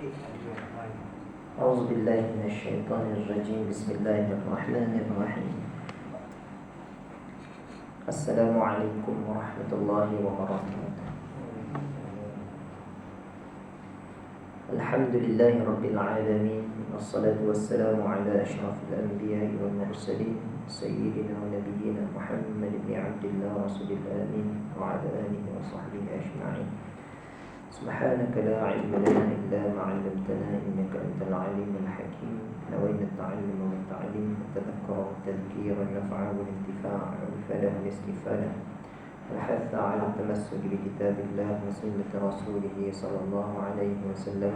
أعوذ بالله من الشيطان الرجيم. بسم الله الرحمن الرحيم. السلام عليكم ورحمة الله وبركاته. الحمد لله رب العالمين، والصلاة والسلام على أشرف الأنبياء والمرسلين سيدنا ونبينا محمد بن عبد الله رسول الأمين وعلى آله وصحبه أجمعين. سبحانك لا علم لنا إلا ما علمتنا إنك أنت العليم الحكيم. نوينا التعلم والتعليم والتذكر والتذكير والنفع والانتفاع والفلاح والاستفادة والحث على التمسك بكتاب الله وسنة رسوله صلى الله عليه وسلم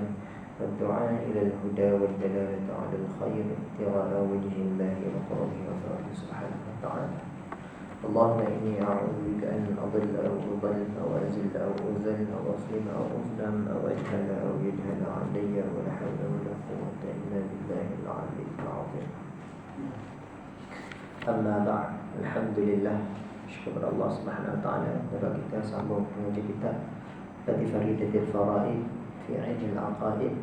والدعاء إلى الهدى والدلالة على الخير ابتغاء وجه الله وقربه وفرده سبحانه وتعالى. اللهم إني أعوذ بك أن أضل أو أضل أو أزل أو أزل أو أظلم أو أظلم أو أجهل أو يجهل علي، ولا حول ولا قوة إلا بالله العلي العظيم. أما بعد، الحمد لله، syukur Allah Subhanahu wa taala dapat kita sambung mengaji kitab Faridatul Faraid fi Ilm al-Aqaid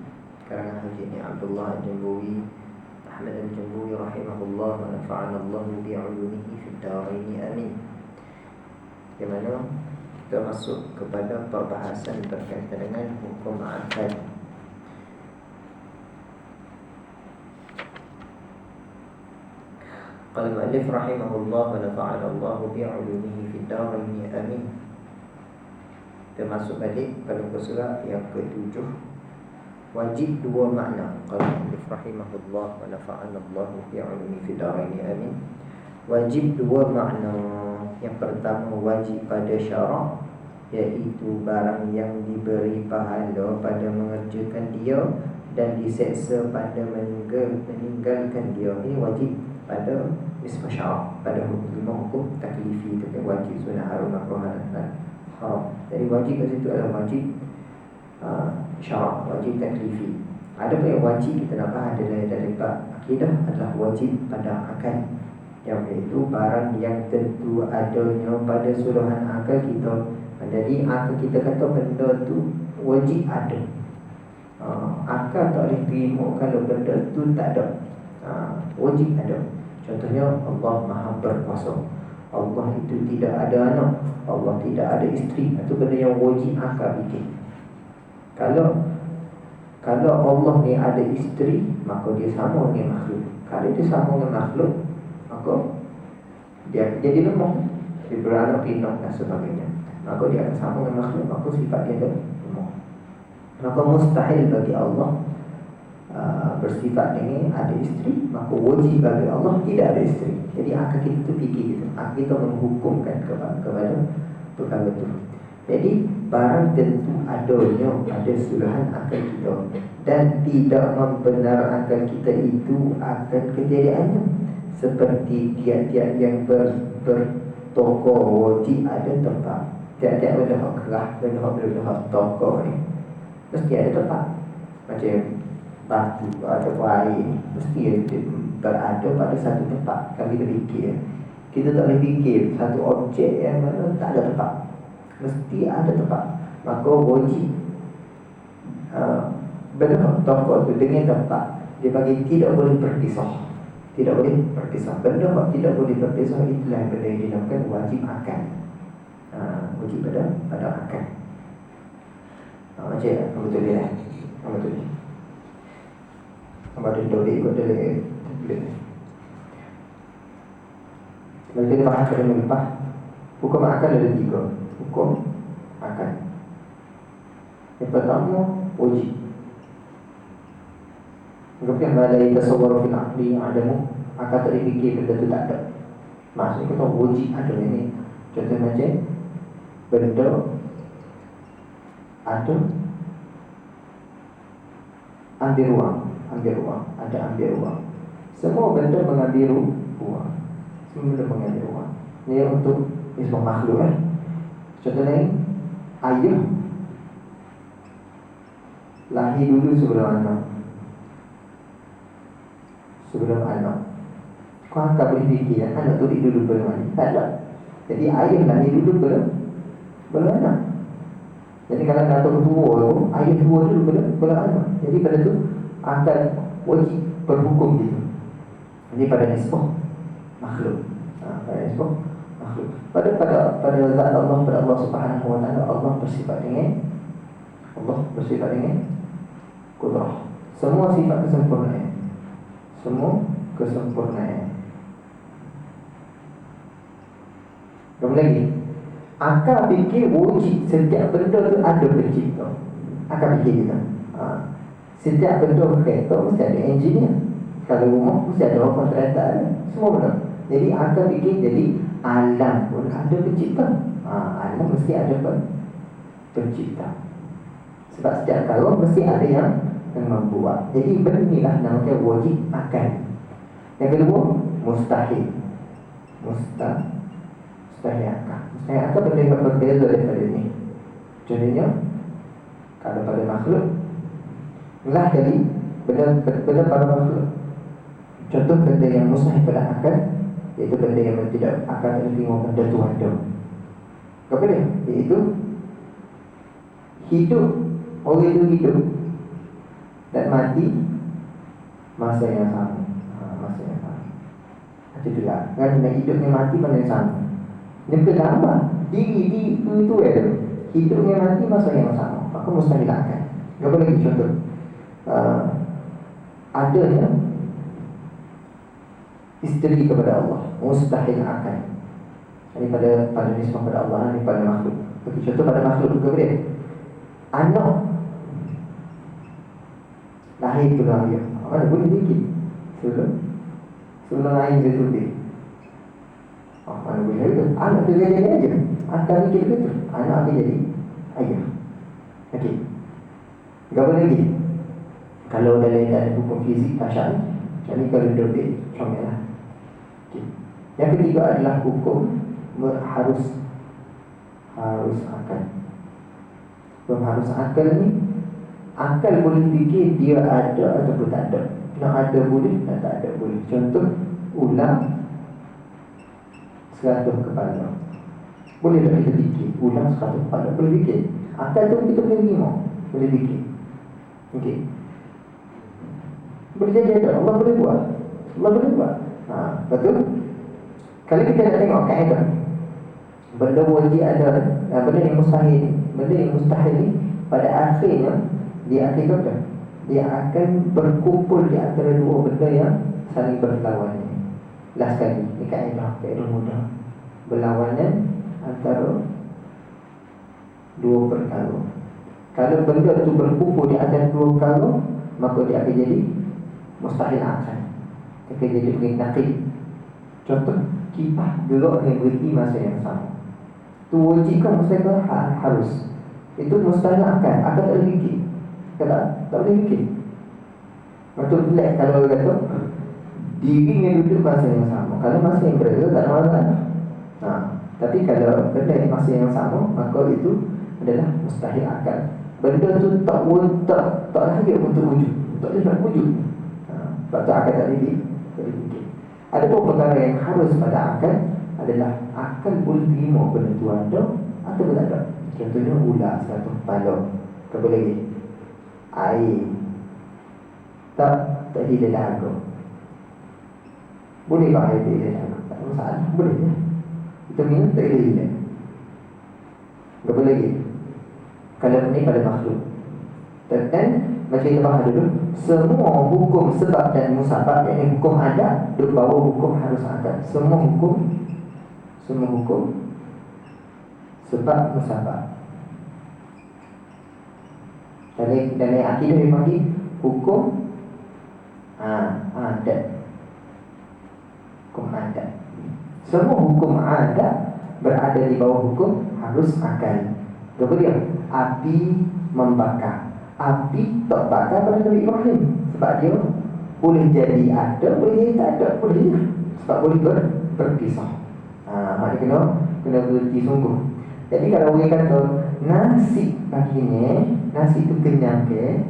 karangan Haji Abdullah Al-Jambuwi Ahmad Al-Jambuwi rahimahullah wa nafa'ana Allah bi'ulumihi fid darain amin. Di mana kita masuk kepada perbahasan berkaitan dengan hukum akad. Qala al-mu'allif rahimahullah wa nafa'ana Allah bi'ulumihi fid darain amin. Kita masuk balik pada muka surat yang ke-7. Wajib dua makna. Qala al-mu'allif rahimahullah wa nafa'ana Allah bi'ulumihi fid darain amin. Wajib dua makna. Yang pertama, wajib pada syarak, iaitu barang yang diberi pahala pada mengerjakan dia dan diseksa pada meninggalkan dia. Ini wajib pada ismu syarak, pada hukum taklifi, tapi wajib sunnah haram makruh dan haram. Jadi wajib kat situ adalah wajib syarak, wajib taklifi. Ada pun yang wajib kita nak bahas dari bab akidah adalah wajib pada akal, yang iaitu barang yang tentu adanya pada suluhan akal kita. Jadi akal kita kata benda tu wajib ada. Akal tak boleh terima kalau benda tu tak ada. Wajib ada. Contohnya Allah Maha Berkuasa, Allah itu tidak ada anak, Allah tidak ada isteri. Itu benda yang wajib akal fikir. Kalau Allah ni ada isteri, maka dia sama dengan makhluk. Kalau dia sama dengan makhluk, maka dia jadi lemah, dia beranak pinak dan sebagainya. Maka dia akan sama dengan makhluk, maka sifat dia lemah. Maka mustahil bagi Allah bersifat dengan ada isteri, maka wajib bagi Allah tidak ada isteri. Jadi akal kita tu fikir gitu. Akal kita menghukumkan kepada perkara itu. Jadi barang tentu adanya pada suluhan akal kita dan tidak membenar akal kita itu akan kejadiannya. Seperti tiap-tiap yang bertokok wajib ada tempat. Tiap-tiap benda hak kerah, benda hak tokok ni mesti ada tempat. Macam batu ataupun air ni mesti berada pada satu tempat. Kalau kita fikir, kita tak boleh fikir satu objek yang mana tak ada tempat. Mesti ada tempat. Maka wajib benda tokok tu dengan tempat, dia bagi tidak boleh berpisah. Tidak boleh berpisah. Benda yang tidak boleh berpisah itulah benda yang dinamakan wajib akal. Wajib pada akal. Macam betul dia lah. Betul dia. Abang tu ikut dia. Kalau kita bahas pada lepas, hukum akal ada 3. Hukum akal. Yang pertama, wajib. Kemudian balai tasawwur fil aqli adamu, akal tak dipikir benda tu tak ada. Maksudnya kita wajib ada ini. Contoh macam benda ada ambil ruang, ada ambil ruang. Semua benda mengambil ruang. Semua benda mengambil ruang. Ini untuk ismu makhluk kan. Contoh lain, ayah lahir dulu sebelum anak. Kau akan boleh fikir anak tu dulu belum lahir. Tak ada. Jadi ayah lahir dulu belum anak. Jadi kalau datuk tua tu, ayah tua tu bela anak. Jadi pada tu akan wajib berhukum gitu. Jadi pada nisbah makhluk. Pada nisbah makhluk. Pada zat Allah, pada Allah Subhanahu wa taala, Allah bersifat dengan kudrah. Semua sifat kesempurnaan. Semua kesempurnaan. Kemudian lagi, akal fikir wujud setiap benda tu ada pencipta. Akal fikir kita. Setiap benda kereta mesti ada engineer. Kalau rumah mesti ada orang kontraktor. Semua benda. Jadi akal fikir jadi alam pun ada pencipta. Alam mesti ada pencipta. Sebab setiap kalau mesti ada yang membuat. Jadi benda inilah namanya wajib akal. Yang kedua, mustahil. Mustahil akal. Mustahil akal benda yang berbeza daripada ini. Contohnya, kalau pada makhluk, inilah jadi benda pada makhluk. Contoh benda yang mustahil pada akal, iaitu benda yang tidak akan terima benda tu ada. Apa dia? Iaitu hidup. Orang itu hidup dan mati masa yang sama. Masa yang sama. Macam itulah. Kan hidup dengan mati masa yang sama. Ini bergambar diri itu hidup dengan mati masa yang sama. Maka mustahil akan. Apa lagi contoh? Adanya isteri kepada Allah, mustahil akan. Ini pada nisbah pada Allah, ini pada makhluk. Bagi contoh pada makhluk juga boleh. Anak lahir tu lahir. Mana boleh dikit sebelum lahir dia tu dia. Mana boleh itu. Anak tu jadi aja. Akan dikit betul. Anak akan jadi ayah. Okey. Apa lagi? Kalau dalam ada hukum fizik tasyari, jadi kalau dobit comellah. Okey. Yang ketiga adalah hukum harus akal. Hukum harus akal ni, akal boleh fikir dia ada ataupun tak ada. Nak ada boleh, nak tak ada boleh. Contoh, ulang 100 kepala. Boleh tak kita fikir? Ulang 100 kepala, boleh fikir. Akal tu kita boleh terima, boleh fikir. Okey. Boleh jadi ada, Allah boleh buat. Betul? Kalau kita nak tengok kaedah, benda wajib ada, benda yang mustahil ni pada akhirnya dia akan berkumpul di antara dua benda yang saling berlawanan. Last sekali, ni kaedah mudah. Berlawanan antara dua perkara. Kalau benda tu berkumpul di antara dua perkara, maka dia akan jadi mustahil akal. Dia akan jadi nakid. Contoh, kipas gerak yang berhenti masa yang sama. Tu wajib ke mustahil harus? Itu mustahil akal. Akal tak boleh fikir. Tak boleh fikir. Macam black kalau orang kata diri yang duduk masa yang sama. Kalau masa yang berbeza tak ada masalah. Tapi kalau benda yang masa yang sama, maka itu adalah mustahil akal. Benda tu tak layak untuk wujud. Tak boleh nak wujud. Sebab tu akal tak boleh fikir. Ada beberapa perkara yang harus pada akal adalah akal boleh terima benda tu ada atau tak ada. Contohnya ular 100 kepala. Apa lagi? Air tak hilang dahaga. Boleh tak air hilang dahaga? Tak ada masalah, boleh ya. Kita minum tak hilang. Apa lagi? Kalau ni pada makhluk, dan macam kita bahas dulu, semua hukum sebab dan musabab, yang hukum ada di bawah hukum harus ada. Semua hukum sebab musabab. Dalam akidah dia panggil hukum adat. Hukum adat. Semua hukum adat berada di bawah hukum harus akal. Kemudian api membakar. Api tak bakar pada Nabi Ibrahim. Sebab dia boleh jadi ada, boleh jadi tak ada, boleh. Sebab boleh berpisah. Maknanya kena berhenti sungguh. Jadi kalau orang kata nasi baginya, nasi tu kenyang ke,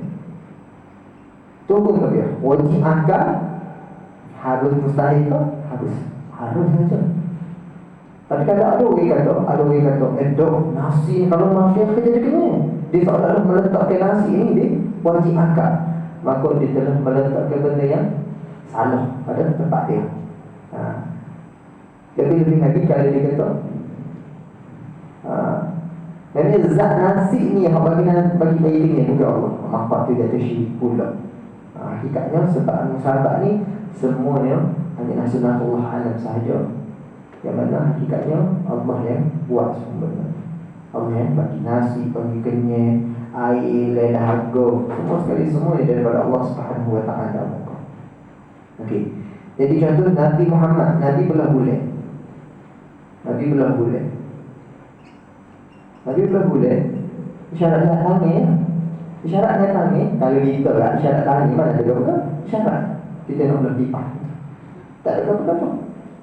tunggu ke dia, wajib akal, harus mustahil ke? Harus saja. Tapi kalau ada orang kata, dok, nasi kalau makan kerja dia kena. Dia seolah-olah meletakkan nasi ini di wajib akad. Maka dia telah meletakkan benda yang salah pada tempat dia. Lebih lagi kalau dia kata, jadi zat nasi ni yang bagi bayi ni bukan Allah. Maka tu dia tersyirik pula. Hakikatnya sebab sahabat ni semuanya hanya sunatullah alam sahaja. Yang mana hakikatnya Allah yang buat semuanya. Allah yang bagi nasi, bagi kenyang, air, dahaga, semua sekali semuanya daripada Allah Subhanahu wa taala. Okey. Jadi contoh Nabi Muhammad, Nabi belah bulan. Nabi belah bulan. Isyarat tangan. Isyarat tangan. Kalau kita kan isyarat tangan mana ada apa? Isyarat. Kita nak belah pipa. Tak ada apa-apa.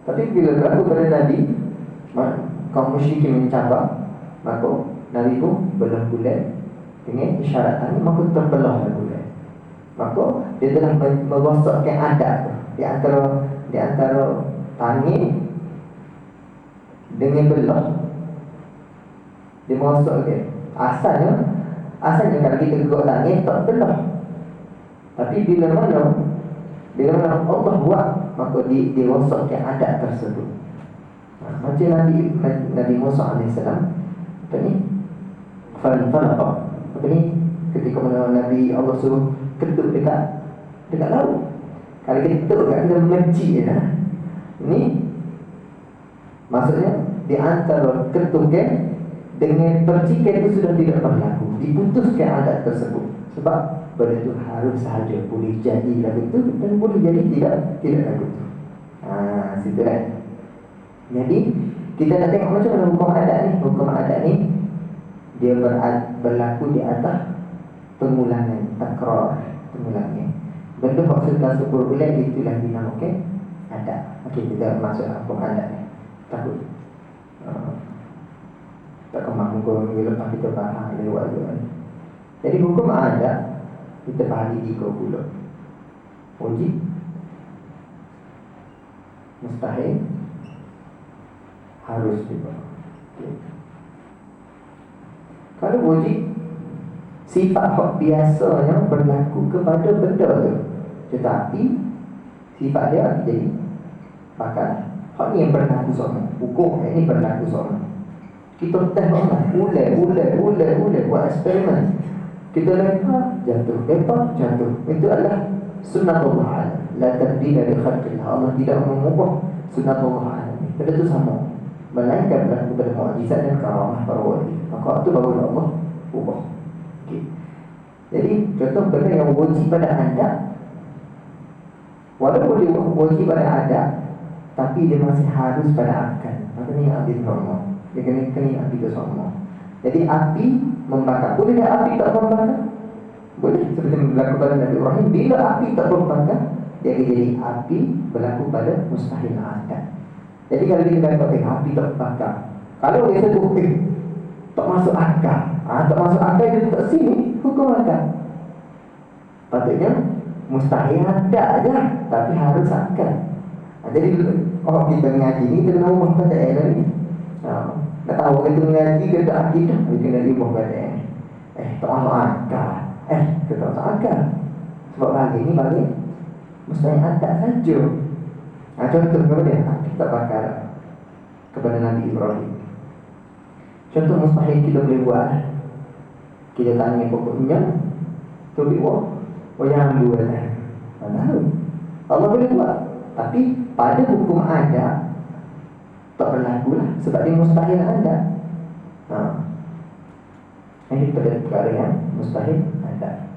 Tapi bila berlaku pada Nabi, kaum musyrikin mencabar, maka Nabi pun belah bulan dengan isyarat tangan, maka terbelahlah bulan. Maka dia telah merosakkan adat di antara tangan dengan belah. Dia merosakkan. Asalnya kalau kita gerak tangan tak belah. Tapi bila mana Allah buat, maka dia rosakkan adat tersebut. Macam Nabi Musa AS, apa ni? Falaqah. Apa ni? Ketika mana Nabi Allah suruh ketuk dekat laut. Kalau kita ketuk kat kita mencik je lah. Ini maksudnya di antara ketukan dengan percikan itu sudah tidak berlaku. Diputuskan adat tersebut. Sebab benda itu harus sahaja boleh jadi lagu itu dan boleh jadi tidak lagu itu. Situ kan. Jadi kita nak tengok macam mana hukum adat ni. Hukum adat ni dia berlaku di atas pengulangan, takrar, pengulangan. Benda maksudkan 10 bulan itulah dinamakan adat. Okey, kita masuk hukum adat ni. Takut tak kemang hukum minggu lepas kita bahas lewat juga ni. Jadi hukum adat kita bahagi 3 pula. Wajib, mustahil, harus juga. Okay. Kalau wajib, sifat hak biasanya berlaku kepada benda tu, tetapi sifat dia jadi bakal hak ni yang berlaku sama. Hukum ini berlaku sama. Kita tengok ulang buat eksperimen. Kita lempar, jatuh. Itu adalah sunnatullah alam. La tabdila li khalqillah. Allah tidak mengubah sunnatullah alam. Benda itu sama. Melainkan berlaku pada mukjizat dan karamah para wali. Maka itu baru Allah ubah. Okay. Jadi contoh benda yang wajib pada adat, walaupun dia wajib pada adat, tapi dia masih harus pada akal. Maka ni ambil normal. Dia kena ambil ke semua. Jadi api membakar. Boleh tak api tak membakar? Boleh. Seperti berlaku pada Nabi Ibrahim. Bila api tak membakar, dia akan jadi api berlaku pada mustahil adat. Jadi kalau kita kata api tak membakar, kalau dia sebut tak masuk akal, tak masuk akal dia tak sini, hukum akal. Patutnya mustahil adat je, tapi harus akal. Jadi kita mengaji ni kita kena ubah pada error ni. Tak tahu kita mengaji ke tak akidah, kita kena ubah pada tak masuk akal. Kita tak masuk akal. Sebab bagi ni bagi mustahil adat saja. Contoh kepada dia, kita bakar kepada Nabi Ibrahim. Contoh mustahil kita boleh buat. Kita tanya pokoknya, tu buat. Yang dua dah. Tahu. Allah boleh buat. Tapi pada hukum adat tak berlaku lah. Sebab dia mustahil adat. Ini pada perkara yang mustahil adat.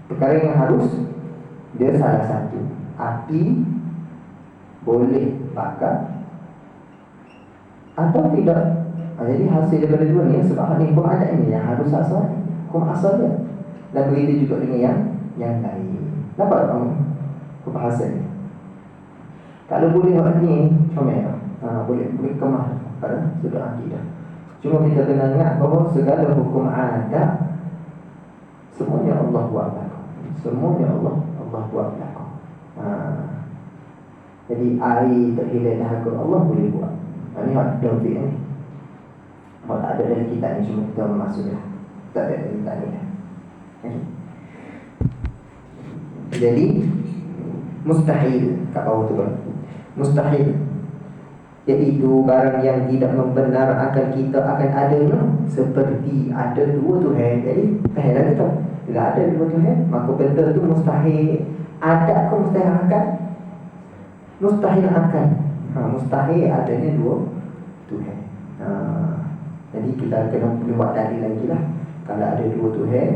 Perkara yang harus, dia salah satu. Api boleh bakar atau tidak. Jadi hasil daripada dua ni, sebab hukum adat ini yang harus asal, hukum asal dia. Dan begitu juga dengan yang lain. Nampak kamu perbahasan ni? Kalau boleh orang ni comel, boleh kemah pada sudut akidah. Cuma kita kena ingat bahawa segala hukum adat semuanya Allah buat berlaku. Semuanya Allah buat berlaku. Jadi air tak hilang dahaga Allah boleh buat. Ini hak topik ni. Kalau tak ada dalam kitab ni semua kita masuk dah. Tak ada dalam kitab ni dah. Okay. Jadi mustahil kat bawah tu kan. Mustahil iaitu barang yang tidak membenar akan kita akan adanya seperti ada dua Tuhan. Jadi faham tak tahu. Bila ada dua Tuhan, maka benda tu mustahil. Ada ke mustahil akan? Mustahil akan. Mustahil adanya dua Tuhan. Jadi kita kena buat dalil lagi lah. Kalau ada dua Tuhan,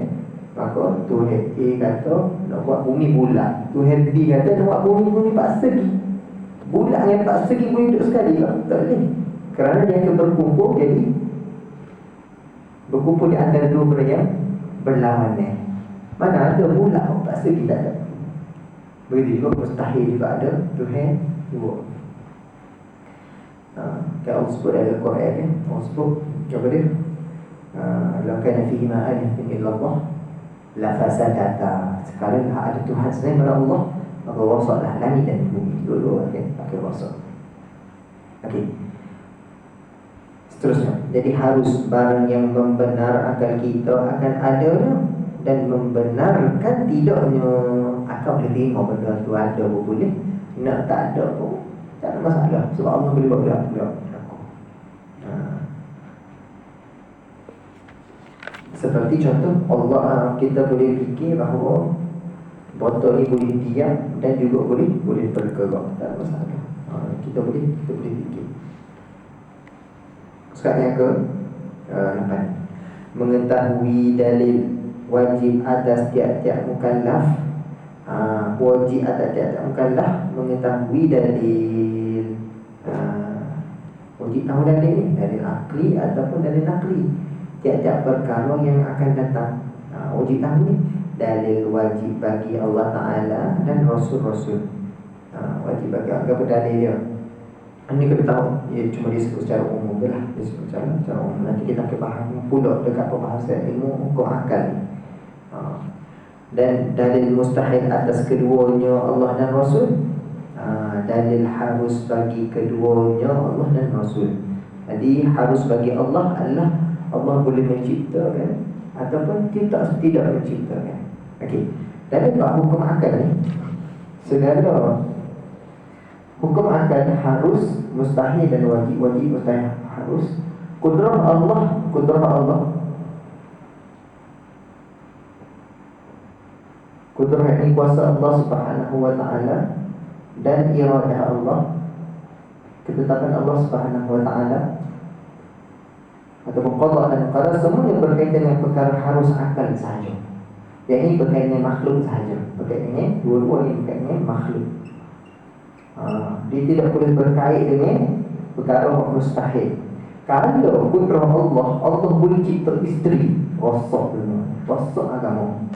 maka Tuhan A kata nak buat bumi bulat, Tuhan B kata nak buat bumi empat segi. Bulat dengan empat segi boleh duduk sekali tak? Tak boleh. Kerana dia akan berkumpul, jadi berkumpul di antara dua benda yang berlawanan. Mana ada bulat empat segi, tak ada. Begitu juga mustahil juga ada Tuhan dua. Kalau Allah sebut dalam Al-Quran kan, Allah sebut apa dia? Lau kana fihi ma alihatun illallah la fasadata. Sekarang ada Tuhan selain daripada Allah, maka rosaklah langit dan bumi. Dulu pakai rosak. Okey. Seterusnya, jadi harus barang yang membenar akal kita akan adanya dan membenarkan tidaknya. Akal boleh tengok benda tu ada pun boleh, nak tak ada pun tak ada masalah. Sebab Allah boleh buat benda seperti contoh Allah, kita boleh fikir bahawa botol ni boleh diam dan juga boleh bergerak, tak ada masalah. Kita boleh fikir. Sekarang yang ke 8, mengetahui dalil wajib atas tiap-tiap mukallaf. Wajib atas tiap-tiap mukallaf mengetahui dalil. Wajib tahu dalil ni, dalil akli ataupun dalil nakli, tiap-tiap perkara yang akan datang. Wajib tahu ni dalil wajib bagi Allah Ta'ala dan Rasul-Rasul. Wajib bagi apa dalil dia. Ini kita tahu, cuma disebut secara umum je lah. Disebut secara umum. Nanti kita akan faham pula dekat pembahasan ilmu hukum akal. Dan dalil mustahil atas keduanya Allah dan Rasul. Dalil harus bagi keduanya Allah dan Rasul. Jadi harus bagi Allah adalah Allah boleh menciptakan ataupun tidak menciptakan. Okey. Dan bab hukum akal ni, segala hukum akal harus, mustahil dan wajib. Mustahil harus. Kudrah Allah. Kudrah ini kuasa Allah Subhanahu wa ta'ala dan iradah Allah, ketetapan Allah Subhanahu wa ta'ala ataupun qada dan qadar, semuanya berkaitan dengan perkara harus akal sahaja. Yang ini berkaitan dengan makhluk sahaja. Berkaitan dengan dua-dua ini berkaitan dengan makhluk. Dia tidak boleh berkait dengan perkara mustahil. Kalau kudrah Allah boleh cipta isteri, rosak agama.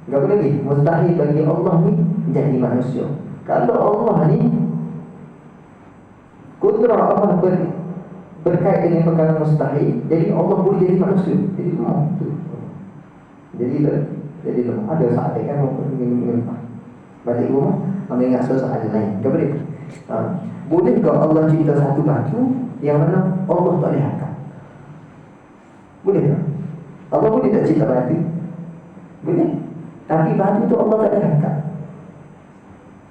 Tak boleh lagi. Mustahil bagi Allah ni jadi manusia. Kalau Allah ni kudrah Allah berkait dengan perkara mustahil, jadi Allah boleh jadi manusia. Jadi lemah. Jadi lemah. Ada saat dia kan mengembang balik rumah, mengingat soalan lain. Tak boleh. Bolehkah Allah cipta satu batu yang mana Allah tak boleh angkat? Boleh tak? Allah boleh tak cipta batu? Boleh. Tapi batu tu Allah tak boleh angkat.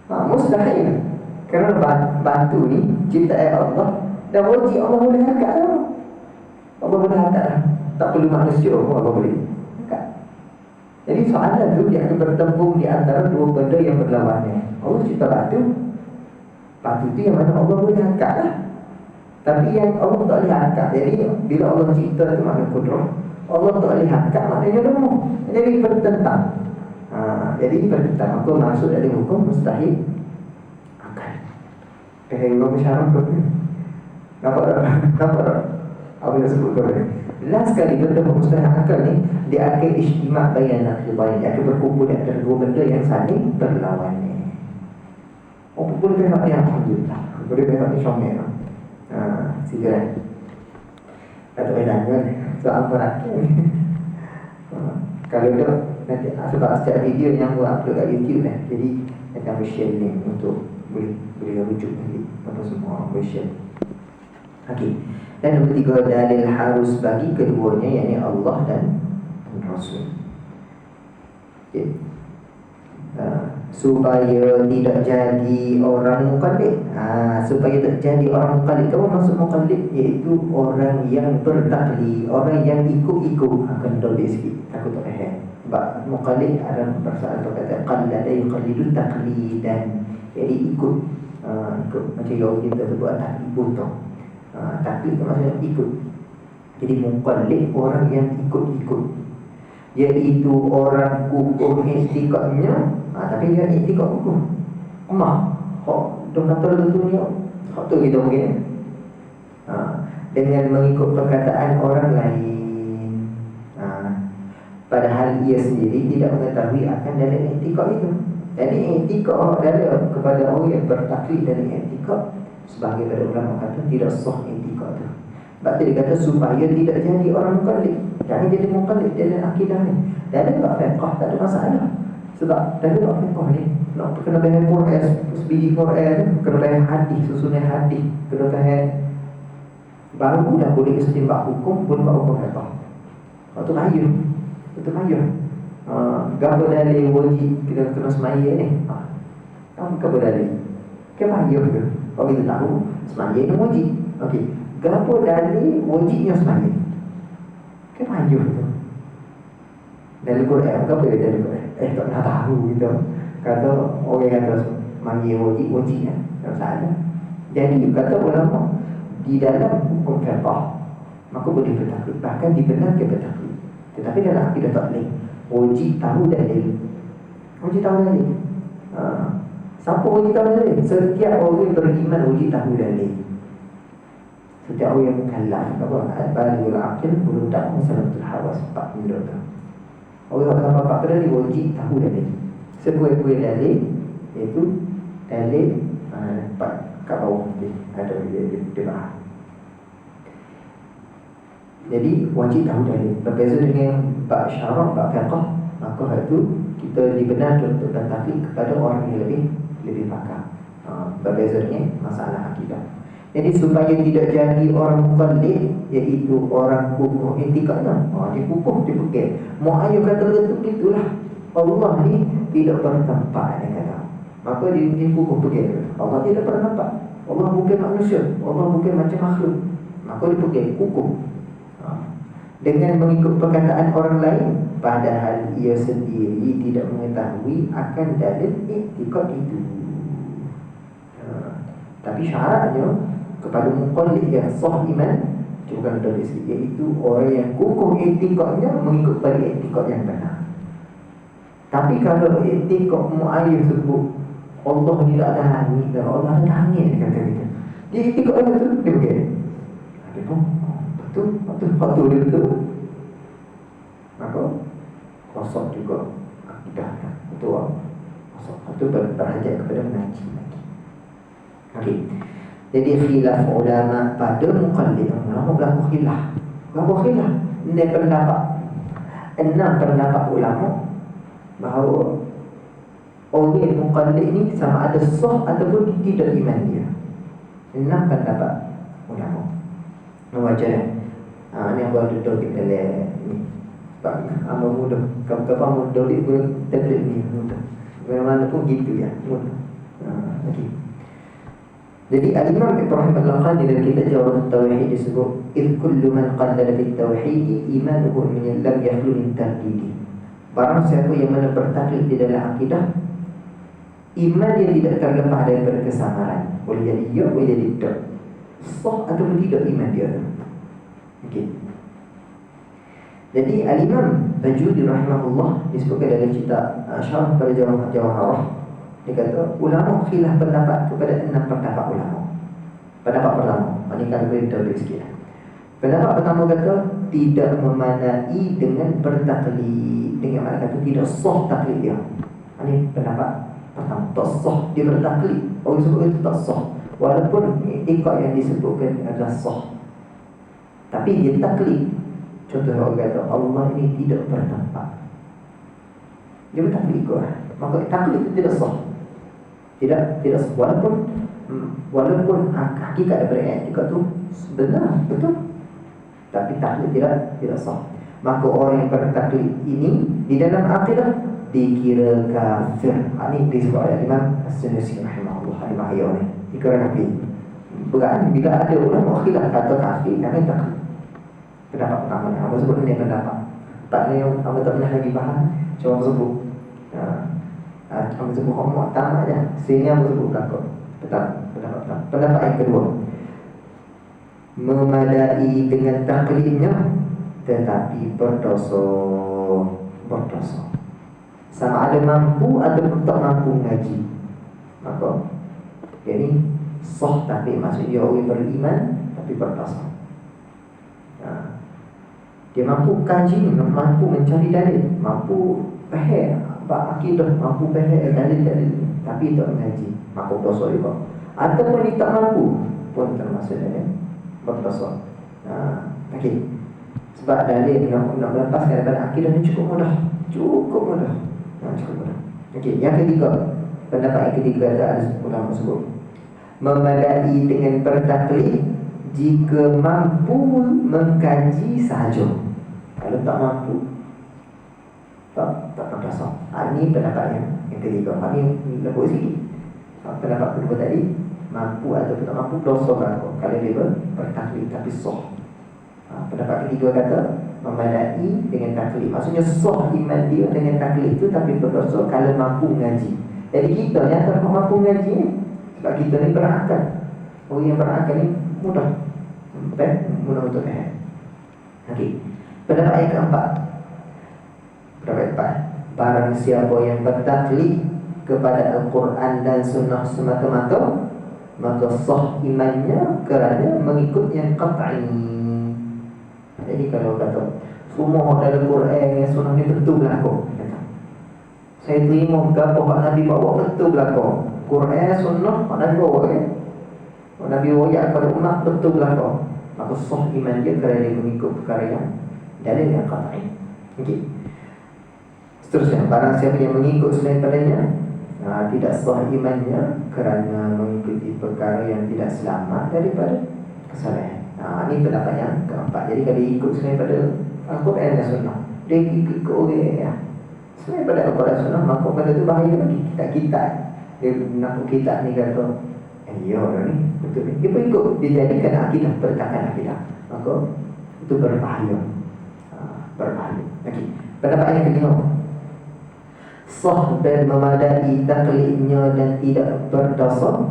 Mustahil. Kerana batu ni ciptaan Allah dan wajib Allah boleh angkat lah. Allah boleh angkat lah. Tak perlu manusia pun Allah boleh angkat. Jadi soalan tu dia akan bertembung di antara dua benda yang berlawanan. Allah cipta batu tu yang mana Allah boleh angkat lah. Tapi yang Allah tak boleh angkat. Jadi bila Allah cipta tu makna kudrah, Allah tak boleh angkat maknanya lemah. Jadi bertentang. Jadi bertentang. Apa maksud dari hukum mustahil akal? Hukum syarak tu. Nampak tak? Apa yang sebut kau ni? Last kali benda mustahil akal ni, dia akan istimak bayan nakhidain. Dia akan berkumpul di antara dua benda yang saling berlawanan. Boleh tengok ni, alhamdulillah. Boleh tengok ni syomel. Sigaran. Atau edangan. Soal perakan. Kalau dia nanti, sebab setiap video yang buat upload kat YouTube kan, jadi akan share link untuk boleh rujuk nanti apa semua boleh share. Okey. Dan nombor tiga, dalil harus bagi keduanya, yakni Allah dan Rasul. Okey. Supaya tidak jadi orang muqallid. Supaya tak jadi orang muqallid. Apa maksud muqallid? Iaitu orang yang bertaklid, orang yang ikut-ikut. Akan dobel sikit, takut tak faham. Sebab muqallid ada perkataan kata qallada yuqallidu taqlidan. Jadi ikut, ikut macam yang kita sebut taklid buta. Taklid tu maksudnya ikut. Jadi muqallid orang yang ikut-ikut, iaitu orang kukuh i'tikadnya, tapi dia i'tikad kukuh emah hak dong kata tentunya hak tu kita mungkin dengan mengikut perkataan orang lain, padahal ia sendiri tidak mengetahui akan dalil i'tikad itu. Jadi i'tikad dalil kepada orang yang bertaklid dari i'tikad, sebagai para ulama kata tidak sah i'tikad tu. Sebab dia kata supaya tidak jadi orang muqallid. Jangan jadi muqallid dalam akidah ni. Dan tak fiqh, tak ada masalah. Sebab dalam tak fiqh ni nak kena faham Quran, sebiji Quran, kena faham hadis, susunan hadis, kena faham, baru dah boleh istinbat hukum, boleh buat hukum fiqh. Waktu payuh, waktu payuh. Gapo dalil wajib kita kena semaya ni. Kamu gapo dalil? Ke payuh ke? Kalau kita tahu semaya ni wajib. Okey. Gapo dalil wajibnya semaya? Ke payuh tu. Dari Quran, apa dia dari Quran? Tak nak tahu gitu. Kata orang kata mandi wajib ya, tak salah. Jadi kata ulama di dalam hukum fiqh maka boleh bertaklid, bahkan dibenarkan bertaklid. Tetapi dalam akidah tak boleh. Wajib tahu dalil. Wajib tahu dalil. Siapa wajib tahu dalil? Setiap orang beriman wajib tahu dalil. Setiap orang yang mukallaf, apa al-baligh al-aqil berhutang masalatul hawas 4 benda tu. Orang yang apa-apa dalil wajib tahu dalil. Sebuah-buah dalil, iaitu dalil kat bawah ni ada dia bahas. Jadi wajib tahu dalil. Berbeza dengan bab syarak, bab fiqh, maka hal itu kita dibenarkan untuk bertaklid kepada orang yang lebih pakar. Berbeza dengan masalah akidah. Jadi supaya tidak jadi orang muqallid, iaitu orang kukuh i'tikadnya. Dia kukuh, dia pegang. Mau ayuh kata gitulah. Allah ni tidak pernah nampak, dia kata. Maka dia kukuh pegang. Allah tidak pernah nampak. Allah bukan manusia, Allah bukan macam makhluk. Maka dia pegang kukuh. Dengan mengikut perkataan orang lain, padahal ia sendiri tidak mengetahui akan dalil i'tikad itu. Tapi syaratnya kepada muqallid yang sah iman, bukan dalil sikit, iaitu orang yang kukuh i'tikadnya mengikut pada i'tikad yang benar. Tapi kalau i'tikad muayyad sebut Allah ni tak ada langit, Allah ada langit, dia kata gitu. Dia i'tikad itu dia pergi. Dia pun betul dia betul. Maka kosong juga akidah kan. Betul. Kosong. Itu berhajat kepada mengaji lagi. Okey. Jadi khilaf ulama pada muqallid. Ulama berlaku khilaf. Berlaku khilaf. Ini pendapat 6 pendapat ulama bahawa orang muqallid ni sama ada sah ataupun tidak iman dia. 6 pendapat ulama. Wajar. Ni apa duduk kita lihat ni. Sebab amal mudah. Kapan mudah dia guna tablet ni mudah. Mana pun gitu ya. Mudah. Okey. Jadi al-Imam Ibrahim al-Laqani dalam kitab Jawahirut Tauhid disebut il kullu man qallada fit tauhid imanuhu min lam yakhlu min tardidi. Barang siapa yang mana bertaklid di dalam akidah, iman dia tidak terlepas daripada kesamaran. Boleh jadi ya, boleh jadi tak. Sah ataupun tidak iman dia. Okey. Jadi al-Imam Tajudi rahimahullah disebutkan dalam kitab Syarah pada Jawahirah. Dia kata ulama khilaf pendapat kepada 6 pendapat ulama. Pendapat pertama, ini kan boleh tahu sikit. Pendapat pertama kata tidak memanai dengan bertaklid, dengan makna kata tidak sah taklid dia. Ini pendapat pertama, tak sah dia bertaklid. Orang sebut itu tak sah, walaupun i'tikad yang disebutkan adalah sah, tapi dia taklid. Contoh orang kata Allah ini tidak bertempat, dia bertaklid juga, maka taklid itu tidak sah. Tidak sah, walaupun Walaupun hakikat daripada i'tikad tu benar, betul, tapi taklid tidak sah. Maka orang yang bertaklid ini di dalam akidah dikira kafir. Ini disebut oleh Imam As-Sunusi rahimahullah, al-Mahya ni dikira kafir. Berarti bila ada ulama khilaf kata kafir kerana taklid. Pendapat pertama ni apa sebut ni pendapat. Tak ni apa tak pernah lagi faham. Cuba sebut. Apa sebut homo tamat je. Sini apa sebut belakang. Pendapat yang kedua, memadai dengan taklidnya tetapi berdosa. Sama ada mampu atau tak mampu ngaji. Maka jadi sah taklid maksudnya orang beriman tapi berdosa. Dia mampu kaji, mampu mencari dalil, mampu faham akidah, mampu faham dalil-dalil, tapi tak mengaji, maka dosa juga. Ataupun dia tak mampu pun termasuk dalam berdosa. Okey. Sebab dalil nak melepaskan daripada akidah ni cukup mudah. Cukup mudah. Okey, yang ketiga, pendapat yang ketiga ada ulama sebut memadai dengan bertaklid jika mampu mengkaji sahaja. Kalau tak mampu, tak berdosa. Ini pendapat yang ketiga. Ini lembut sikit. Pendapat kedua tadi, mampu atau tak mampu dosa berlaku kalau dia bertaklid tapi sah. Pendapat ketiga kata memadai dengan taklid. Maksudnya sah iman dia dengan taklid itu tapi berdosa kalau mampu mengaji. Jadi kita ni tak mampu mengaji ni, sebab kita ni berakal. Orang yang berakal ni mudah untuk faham. Okey. Pendapat yang keempat, barang siapa yang bertaklid kepada Al-Quran dan Sunnah semata-mata, maka sah imannya kerana mengikut yang qat'i. Jadi kalau kata semua dalam Quran dan Sunnah ni betul berlaku, saya terima apa Pak Nabi bawa betul berlaku. Quran, Sunnah, Pak Nabi bawa Pak Nabi wayak kepada umat betul berlaku, maka sah iman dia kerana dia mengikut perkara yang dalil yang qat'i. Okey. Seterusnya, barang siapa yang mengikut selain padanya, tidak sah imannya kerana mengikuti perkara yang tidak selamat daripada kesalahan. Ini pendapat yang keempat. Jadi kalau ikut selain pada Al-Quran dan Sunnah, dia ikut orang selain pada Al-Quran dan Sunnah, maka pada itu bahaya lagi. Kita dia nak kita ni kata ya orang ni betul ni, dia pun ikut, dia jadikan akidah pertakan akidah, maka itu berbahaya. Okey. Pendapat yang kedua, sah dan memadai taklidnya dan tidak berdosa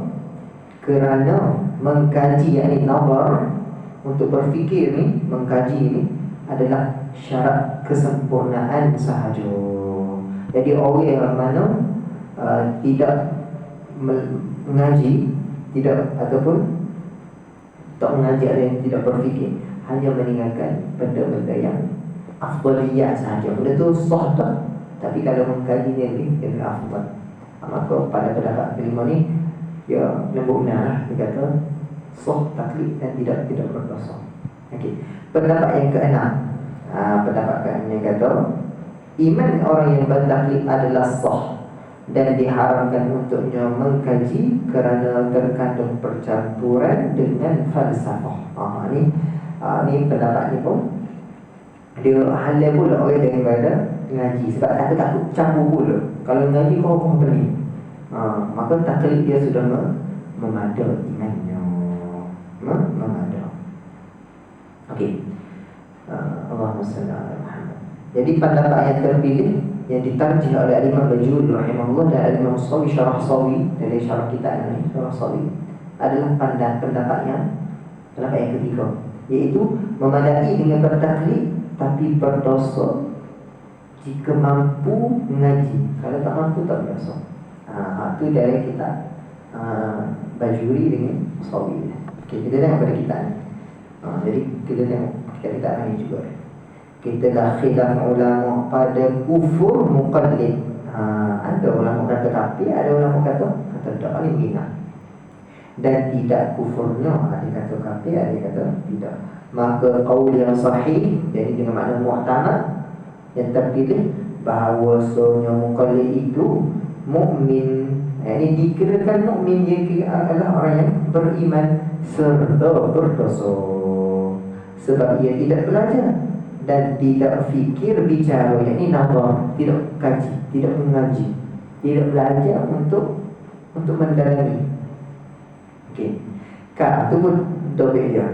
kerana mengkaji, yakni nazar, untuk berfikir ni, mengkaji ni adalah syarat kesempurnaan sahaja. Jadi orang yang mana tidak mengaji, tidak ataupun tak mengaji, ada yang tidak berfikir, hanya meninggalkan benda-benda yang afdaliyat sahaja, benda tu sah tak, tapi kalau mengkaji dia lebih afdal. Maka pada pendapat kelima ni, ya lembut benar lah, dia kata sah taklid dan tidak berdosa. Okey. Pendapat yang keenam, pendapat keenam yang kata iman orang yang bertaklid adalah sah dan diharamkan untuknya mengkaji kerana terkandung percampuran dengan falsafah. Ni pendapat ni pun dia halal pula orang daripada ngaji, sebab takut campur pula. Kalau ngaji kau beli, maka taklid dia sudah memada imannya, memada. Okey. Allahumma salli ala Muhammad. Jadi pendapat yang terpilih yang ditarjih oleh Imam Bajuri rahimahullah dan Imam Sawi Syarah Sawi dari syarah kitab ini, Syarah Sawi, adalah pendapat yang ketiga, iaitu memadai dengan bertaklid tapi berdosa jika mampu mengaji. Kalau tak mampu tak berdosa. Itu dari kitab Bajuri dengan Sawi. Okey, kita tengok pada kitab ni. Jadi kita tengok kitab ini juga. Kita dah khilaf ulama pada kufur muqallid. Ada ulama kata kafir, ada ulama kata tak, ini mengingat. Dan tidak kufurnya, ada kata kafir, ada kata tidak. Maka qaul yang sahih, jadi dengan makna mu'tamad, yang terpilih, bahawasanya muqallid itu mukmin, Ini dikirakan mukmin dia adalah orang yang beriman serta berdosa, sebab ia tidak belajar dan tidak fikir bicara, yakni nazar, tidak kaji, tidak mengaji, tidak belajar untuk mendalami. Okey. Ka itu pun dobek dia.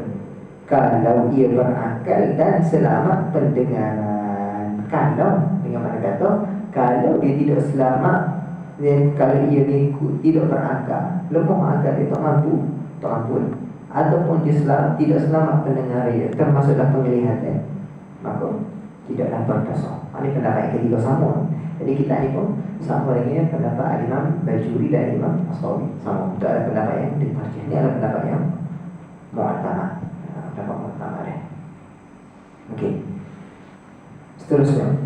Kalau ia berakal dan selamat pendengaran. Kalau dengan mana kata, kalau dia tidak selamat, kalau ia tidak berakal, lemah akal dia tak mampu, ataupun dia tidak selamat pendengar dia, termasuklah penglihatan, maka tidaklah berdosa. Ini pendapat yang ketiga sama. Jadi kita ni pun sama dengan pendapat Imam Bajuri dan Imam Ashawi, sama. Itu adalah pendapat yang ditarjih. Ini adalah pendapat yang mu'tamad. Pendapat mu'tamad dia. Okey. Seterusnya,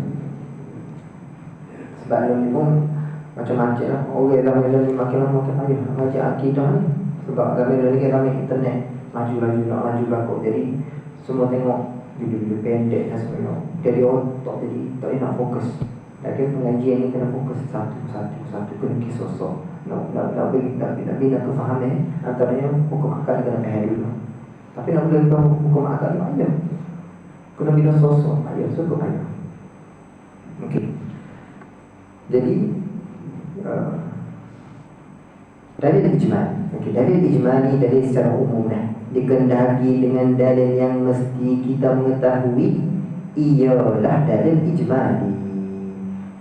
sebab ini pun macam-macam lah. Orang zaman ni makin lama makin payah baca akidah ni. Sebab zaman ni kan ramai internet, maju belakang. Jadi semua tengok video-video pendek dan sebagainya. Jadi orang tak nak fokus. Jadi pengajian ni kena fokus satu kena kisah. Nak bina kefahaman. Antaranya hukum akal kena faham dulu. Tapi nak bina hukum akal ni ayam. Kena bina sosok ayam, cukup ayam. Okey. Jadi dalil ijmal. Okey, dalil ijmal ni dalil secara umum dah. Dikehendaki dengan dalil yang mesti kita mengetahui ialah dalil ijmali,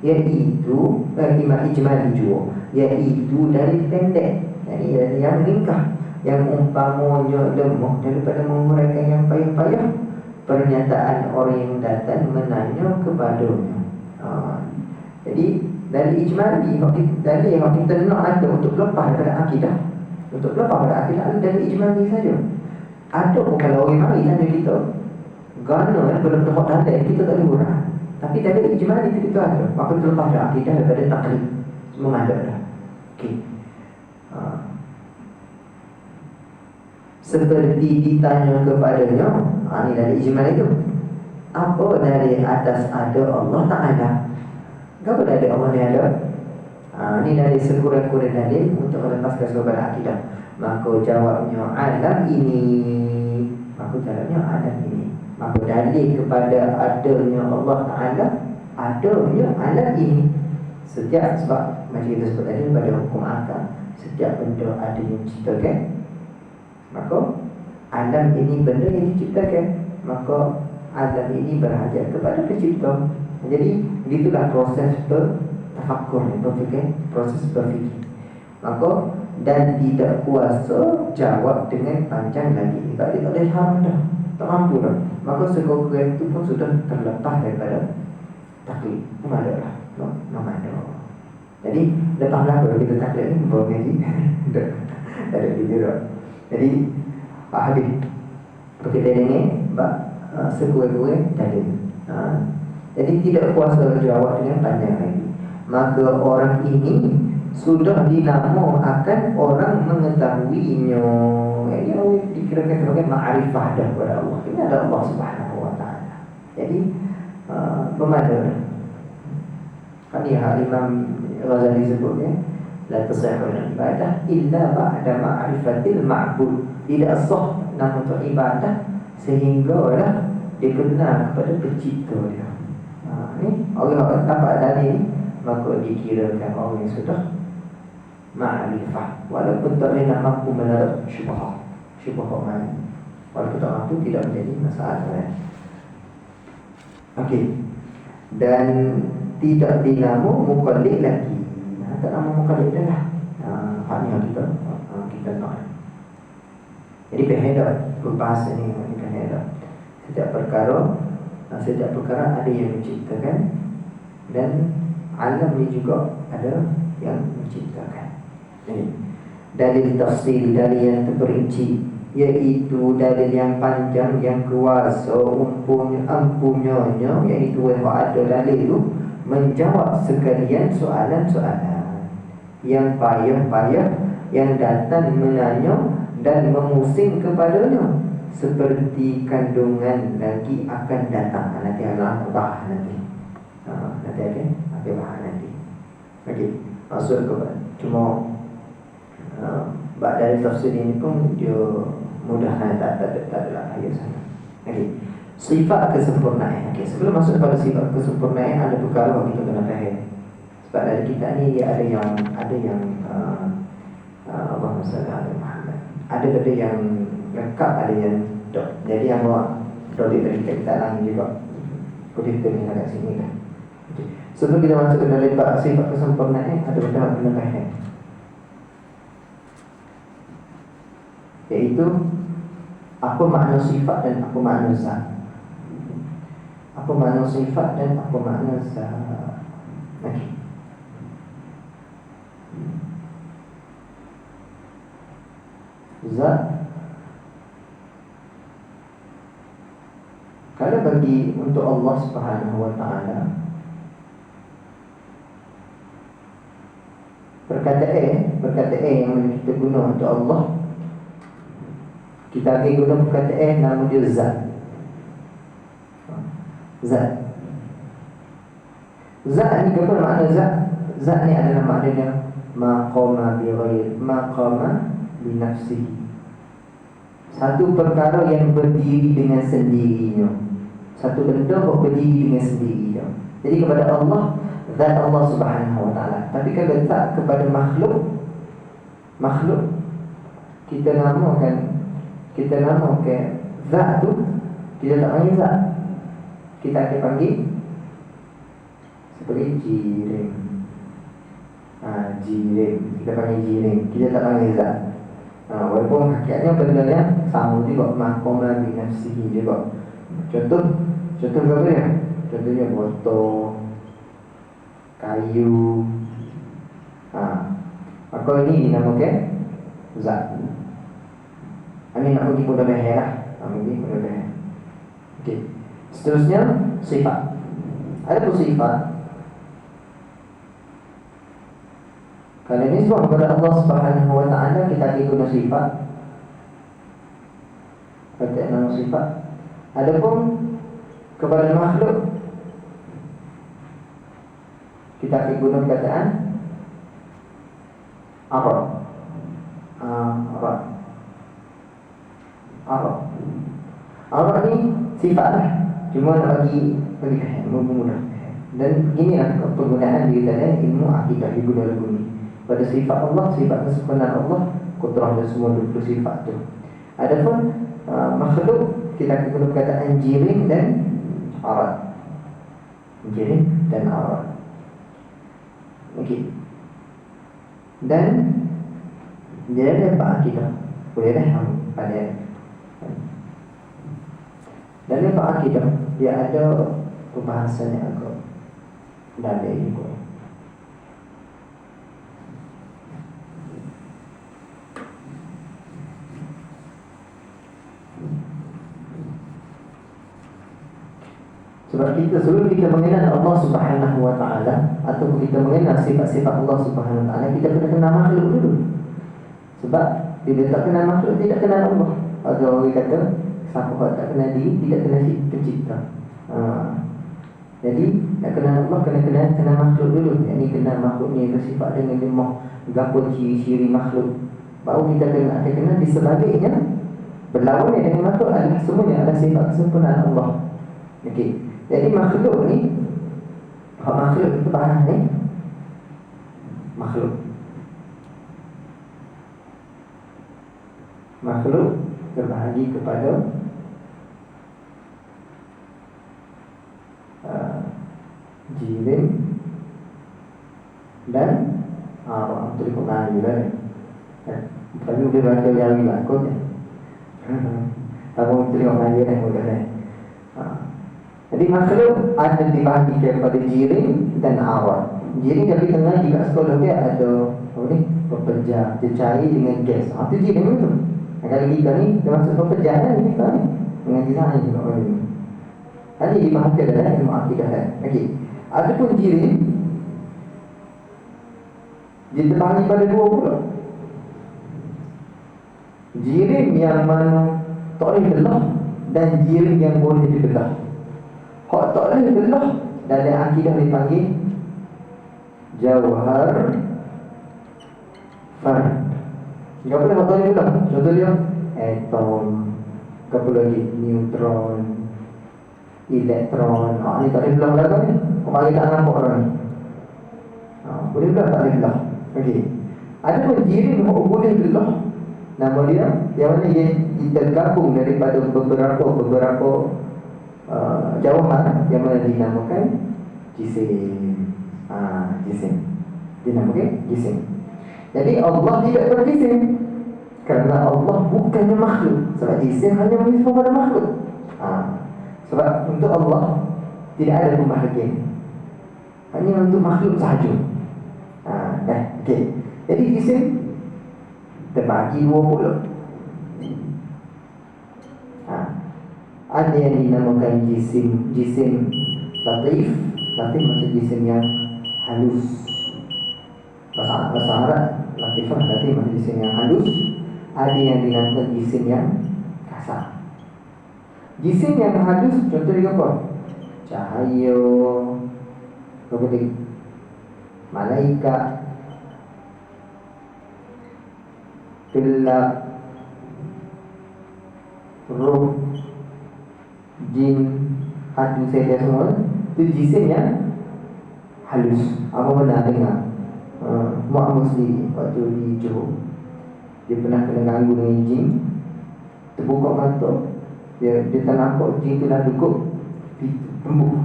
iaitu ijmali juga, iaitu dalil pendek, yakni yang ringkas, yang umpamanya lemah daripada menguraikan yang payah-payah, pernyataan orang yang datang menanya kepadanya. Jadi dalil ijmali, dalil yang kita nak ada untuk lepas daripada akidah, untuk lepas daripada akidah adalah dalil ijmali saja. Ada pun kalau orang mari tanya kita, gana belum dapat dalil, kita tak boleh urang. Tapi dalil ijmali itu kita ada, maka kita lepas dah akidah daripada taklid. Semua ada dah. Okey. Seperti ditanya kepadanya, ini dalil ijmali itu. Apa dalil atas ada Allah Ta'ala? Kenapa dalil Allah ni ada? Ini dalil sekurang-kurang dalil untuk melepaskan kepada akidah. Maka jawabnya alam ini. Maka dalil kepada adanya Allah Ta'ala, adanya alam ini. Setiap, sebab macam kita sebut tadi pada hukum akal, setiap benda ada yang diciptakan, maka alam ini benda yang diciptakan, maka alam ini berhajat kepada pencipta. Jadi begitulah proses bertafakkur, berfikir, proses berfikir. Maka dan tidak kuasa jawab dengan panjang lagi, sebab dia tak boleh faham dah, tak mampu dah. Maka sekurang itu pun sudah terlepas daripada taklid. Mana dah? Mana? Jadi lepaslah kalau kita taklid ni bermengaji. Tak ada gitu dah. Jadi habis. Kita dengar sekurang-kurang dalil. Jadi tidak kuasa jawab dengan panjang lagi, maka orang ini sudah dinamakan orang mengetahuinya. Ini dikirakan sebagai ma'rifah dah kepada Allah. Ini adalah Allah Subhanahu Wa Taala. Jadi bermakna kan ya Imam Ghazali sebutnya, la tasihhu ibadah illa ba'da ma'rifatil ma'bud. Tidak sah nama untuk ibadah sehinggalah dikenal kepada pencipta dia. Ni orang dapat dalil, maka dikirakan orang yang sudah ma'rifah, walaupun tak boleh nak mampu menarik syubhah mana, walaupun tak mampu tidak menjadi masalah. Okey. Dan tidak dinama muqallid lagi. Tak nama muqallid dah lah. Hak ni yang kita nak. Jadi berbeza berbahasa ni berbeza. Setiap perkara ada yang menciptakan, dan alam ni juga ada yang menciptakan. Jadi dalil tafsil, dalil yang terperinci, iaitu dalil yang panjang, yang kuasa ampunyanya, iaitu yang ada dalil itu menjawab sekalian soalan-soalan yang payah-payah yang datang menanya dan memusing kepadanya, seperti kandungan lagi akan datang. Nanti Allah bahas nanti. Nanti ada bahas nanti. Okey, maksud kepada cuma Bak dari tafsir ini pun dia mudah, tak adalah bahaya sangat. Okey. Sifat kesempurnaan. Okey, sebelum masuk kepada sifat kesempurnaan, ada perkara yang kita kena faham. Sebab dari kita ni dia ada yang Allahumma salli ala Muhammad. Ada yang lengkap, ada yang dot. Jadi yang bawa dot dari kita lain juga. Kita ni agak sini kan. Okay. Sebelum kita masuk ke dalam bab sifat kesempurnaan, ada perkara yang kena faham. Iaitu apa makna sifat dan apa makna zat. Apa makna sifat dan apa makna zat. Okey. Zat, kalau bagi untuk Allah Subhanahu wa taala, perkataan yang kita guna untuk Allah, kita akan guna perkataan nama dia zat. Zat ni apa makna zat? Zat ni adalah maknanya maqama bi ghairi maqama bi nafsihi. Satu perkara yang berdiri dengan sendirinya. Satu benda berdiri dengan sendirinya. Jadi kepada Allah, zat Allah Subhanahu wa taala. Tapi kalau zat kepada makhluk kita namakan zat tu, kita tak panggil zat. Kita akan panggil sebagai jirim. Jirim. Kita panggil jirim. Kita tak panggil zat. Walaupun hakikatnya benda yang sama juga, mahkamah bi nafsihi juga. Contoh apa dia? Contohnya botol, kayu. Maka ini dinamakan zat. Ini nak pergi pada leher lah. Pergi pada leher. Okey. Seterusnya sifat. Ada pun sifat. Kalau ini sebab kepada Allah Subhanahu wa taala, kita akan guna sifat. Pakai nama sifat. Adapun kepada makhluk, kita akan guna perkataan arad. Arad ni sifat lah. Cuma nak bagi mudah. Dan inilah penggunaan di dalam ilmu akidah digunakan lagu ni. Pada sifat Allah, sifat kesempurnaan Allah, kudrah dan semua 20 sifat tu. Adapun makhluk, kita akan guna perkataan jirim dan arad. Jirim dan arad. Okey. Dan dia ada apa akidah? Boleh dah pada. Dan apa akidah? Dia ada pembahasan yang agak dalam ini pun. Sebab sebelum kita mengenal Allah Subhanahu wa taala atau kita mengenal sifat-sifat Allah Subhanahu wa taala, kita kena kenal makhluk dulu. Sebab bila tak kenal makhluk, tidak kenal Allah. Ada orang kata siapa tak kenal diri, tidak kenal pencipta. Jadi nak kenal Allah, kena kenal makhluk dulu. Yang ni kenal makhluk ni bersifat dengan lemah, gapo ciri-ciri makhluk. Baru kita akan kenal di sebaliknya berlawan dengan makhluk adalah semuanya adalah sifat kesempurnaan Allah. Okey. Jadi makhluk ni, makhluk itu bahan ni, makhluk terbahagi kepada jirim dan terikut lagi kan. Tapi dia baca yang lakon. Tahu terikut lagi kan mudah. Jadi makhluk ada dibahagi kepada jirim dan arad. Jirim yang kita kenal juga sekolah dia ada pepejah, dia cair dengan gas. Itu jirim itu. Kalau kita ni termasuk pepejah kan kita ni dengan desain juga orang ni. Ini dibahagi dalam ilmu akidah. Okey. Adapun jirim dia terbahagi pada dua pula. Jirim yang mana tak boleh belah dan jirim yang boleh dibelah. Hak tak boleh belah dalam akidah dipanggil jauhar fard. Apa nak tahu ni pula? Contoh dia atom, apa lagi? Neutron, elektron. Ni tak boleh belah belakang ni. Kemarin tak nampak orang ni. Boleh belah tak boleh belah. Okey. Ada pun jirim yang boleh belah. Nama dia yang mana dia tergabung daripada beberapa jauhan yang mana dinamakan jisim. Jisim. Dinamakan jisim. Jadi Allah tidak berjisim kerana Allah bukannya makhluk. Sebab jisim hanya menyebut pada makhluk. Sebab untuk Allah tidak ada pembahagian, hanya untuk makhluk sahaja. Okey. Jadi jisim terbagi dua pula. Ada yang dinamakan jisim latif. Latif maksud jisim yang halus. Bahasa Arab latifah, latif maksud jisim yang halus. Ada yang dinamakan jisim yang kasar. Jisim yang halus contoh dia apa? Cahaya, kemudian malaikat, gelap, roh, jin, hantu, setan semua. Itu jisim yang halus. Apa pernah dengar Mak Musli waktu di Johor, dia pernah kena ganggu dengan jin. Terbuka mata, dia tak nampak jin tu dah duduk tembuk.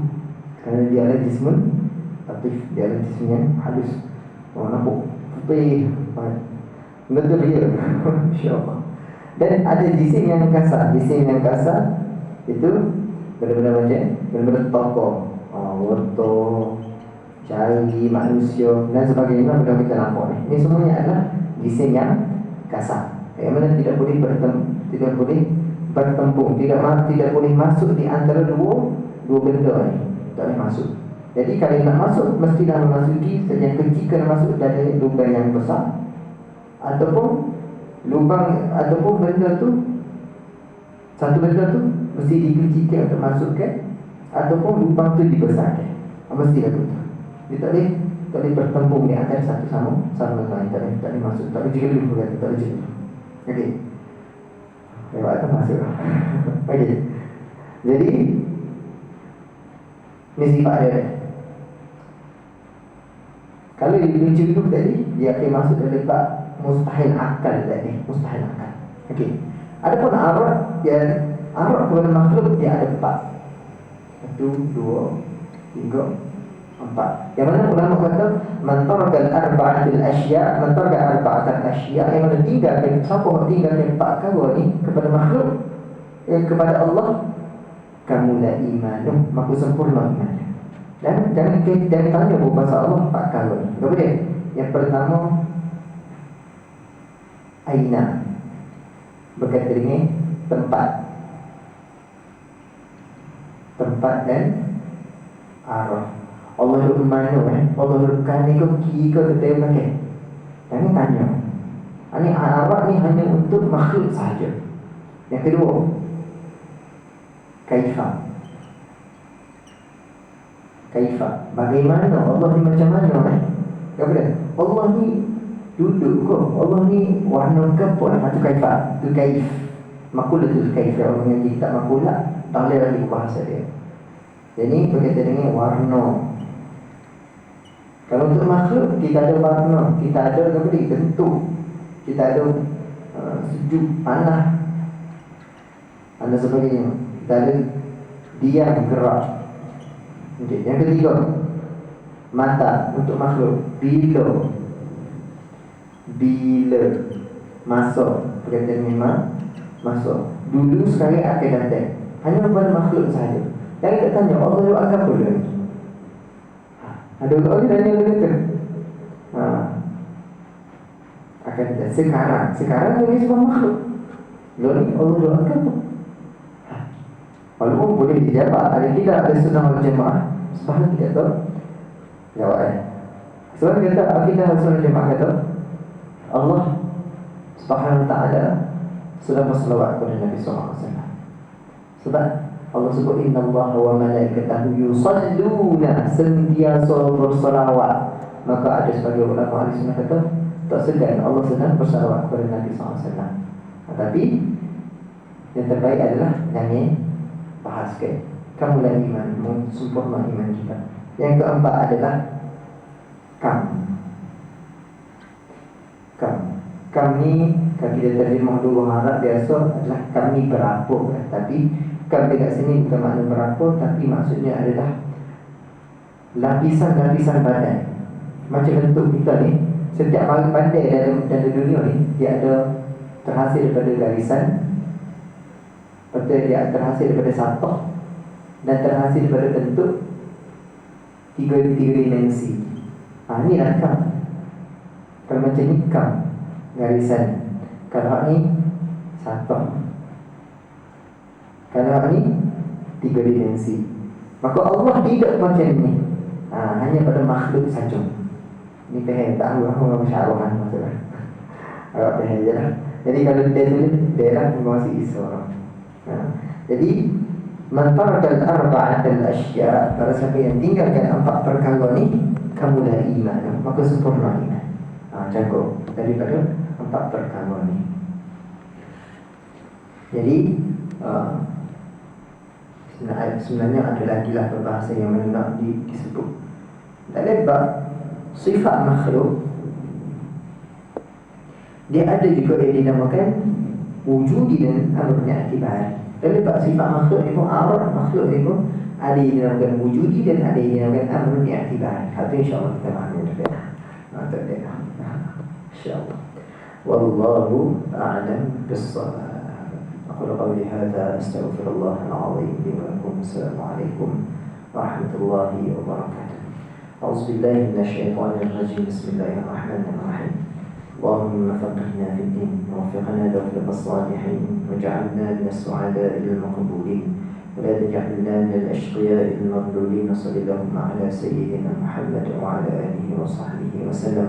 Kerana dia adalah jismun latif, dia adalah jism yang halus. Nampak putih, betul dia. InsyaAllah. Dan ada jisim yang kasar. Jisim yang kasar itu benda-benda macam benda-benda tokoh, wortel, jari manusia dan sebagainya. Benda kita nampak ni, ini semuanya adalah jisim yang kasar, yang mana tidak boleh bertempung, tidak boleh masuk di antara dua benda ni. Tak boleh masuk. Jadi kalau nak masuk, mestilah memasuki yang kecil, kena masuk dari lubang yang besar, ataupun benda tu, satu benda tu mesti dikecilkan untuk masukkan, ataupun lubang tu dibesarkan. Mestilah begitu. Dia tak boleh bertembung di antara satu sama lain. Tak boleh masuk, tak boleh jerit dulu, tak boleh jerit. Okey. Lewat tu masuk. Okey. Jadi ni sifat dia. Kalau dia lucu dulu tadi, dia akan masuk dalam bab mustahil akal tadi. Mustahil akal. Okey. Adapun arad kepada makhluk dia ada 4. 1, 2, 3, 4. Yang mana ulama kata man taraka arba'atul asya', man taraka arba'atul asya', yang mana tinggalkan tinggalkan 4 perkara ni kepada makhluk, kepada Allah, kamula imanuh, maka sempurna imannya. Dan jangan tanya bahasa Allah 4 perkara ni. Apa dia? Yang pertama, aina, berkata dengan tempat dan arah. Allah duduk mana Allah duduk kanan ke kiri ke kata pakai. Jangan tanya. Ini arah ni hanya untuk makhluk sahaja. Yang kedua, kaifa. Bagaimana Allah ni, macam mana apa dia? Allah ni duduk ke? Allah ni warna ke apa? Macam kaifa. Itu kaif. Makulah tu kaif. Orang yang tak makulah tak boleh lagi bahasa dia. Jadi berkaitan dengan warna. Kalau untuk makhluk, kita ada warna, kita ada bentuk, kita ada sejuk, panas dan sebagainya. Kita ada diam, gerak. Okay. Yang ketiga, mata untuk makhluk. Bila masa, berkaitan dengan masa. Dulu, sekarang, akan datang. Hanya pada makhluk sahaja. Jangan tak tanya Allah tu agak apa dia? Ada orang tanya kata akan datang sekarang dia sebab makhluk. Lalu Allah tu agak apa? Walaupun boleh dijawab, ada tidak ada sunnah wal jamaah, sebab tidak tahu jawab. Sebab kata akidah sunnah jamaah kata Allah Subhanahu wa taala sudah berselawat kepada Nabi sallallahu alaihi wasallam. Sebab Allah sebut innallaha wa malaikatahu yusalluna, sentiasa berselawat. Maka ada sebagian ulama ahli sunnah kata tak segan Allah sedang bersalawat kepada Nabi SAW. Tapi yang terbaik adalah yang bahaskan kamulah iman, sempurna iman kita. Yang keempat adalah kami kalau kita terjemah dua orang Arab biasa adalah kami berapa, tapi kami dekat sini bukan makna berapa, tapi maksudnya adalah lapisan-lapisan badan. Macam bentuk kita ni, setiap pandai dalam dunia ni dia ada terhasil daripada garisan, betul, dia terhasil daripada satah, dan terhasil daripada bentuk tiga dimensi. Ni lah kam. Kalau macam ni kam, garisan. Kalau ni satah, kalau ni tiga dimensi. Maka Allah tidak macam ni, hanya pada makhluk saja. Ni faham tak? Aku masyarakat maksudnya agak faham je lah. Jadi kalau dia tulis, dia lah menguasai suara. Jadi mantarakal arba'atal asya, para siapa yang tinggalkan empat perkara ni, kamulah iman, maka sempurna iman. Jago daripada empat perkara ni. Jadi sebenarnya ada lagi lah perbahasan yang nak disebut. Tak lebat sifat makhluk, dia ada juga yang dinamakan wujudi dan amrnya aktibar. Dan lebat sifat makhluk ni pun, arah makhluk ni pun ada yang dinamakan wujudi dan ada yang dinamakan amrnya aktibar. Itu insyaAllah kita faham tak ada. InsyaAllah. Wallahu a'lam bis-shawab. أقول قولي هذا أستغفر الله العظيم لي ولكم. السلام عليكم ورحمة الله وبركاته. أعوذ بالله من الشيطان الرجيم. بسم الله الرحمن الرحيم. اللهم فقهنا في الدين ووفقنا لوفق الصالحين واجعلنا من السعداء المقبولين ولا تجعلنا من الأشقياء المضلولين. صلى اللهم على سيدنا محمد وعلى آله وصحبه وسلم.